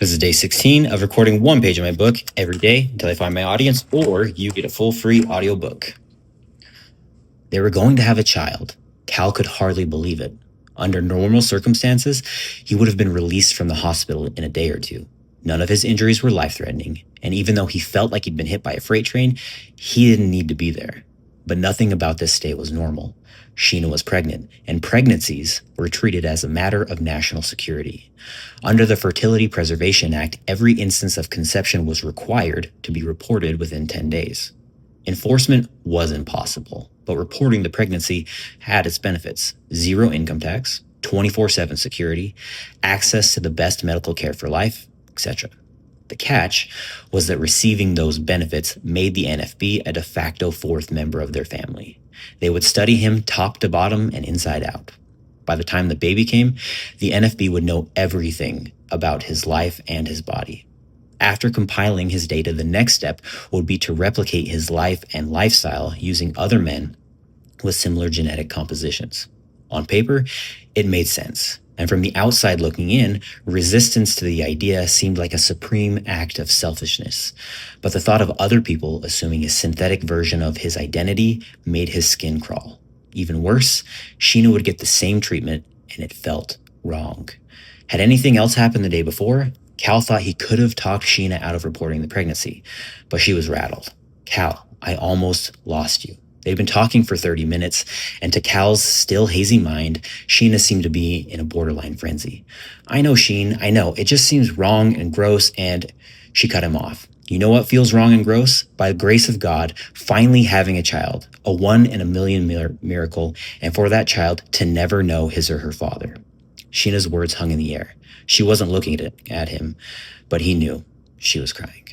This is day 16 of recording one page of my book every day until I find my audience, or you get a full free audiobook. They were going to have a child. Cal could hardly believe it. Under normal circumstances, he would have been released from the hospital in a day or two. None of his injuries were life-threatening, and even though he felt like he'd been hit by a freight train, he didn't need to be there. But nothing about this stay was normal. Sheena was pregnant, and pregnancies were treated as a matter of national security. Under the Fertility Preservation Act, every instance of conception was required to be reported within 10 days. Enforcement wasn't possible, but reporting the pregnancy had its benefits: zero income tax, 24/7 security, access to the best medical care for life, etc. The catch was that receiving those benefits made the NFB a de facto fourth member of their family. They would study him top to bottom and inside out. By the time the baby came, the NFB would know everything about his life and his body. After compiling his data, the next step would be to replicate his life and lifestyle using other men with similar genetic compositions. On paper, it made sense. And from the outside looking in, resistance to the idea seemed like a supreme act of selfishness. But the thought of other people assuming a synthetic version of his identity made his skin crawl. Even worse, Sheena would get the same treatment, and it felt wrong. Had anything else happened the day before, Cal thought he could have talked Sheena out of reporting the pregnancy, but she was rattled. "Cal, I almost lost you." They'd been talking for 30 minutes, and to Cal's still hazy mind, Sheena seemed to be in a borderline frenzy. "I know, Sheen, I know. It just seems wrong and gross," and she cut him off. "You know what feels wrong and gross? By the grace of God, finally having a child, a 1 in a million miracle, and for that child to never know his or her father." Sheena's words hung in the air. She wasn't looking at him, but he knew she was crying.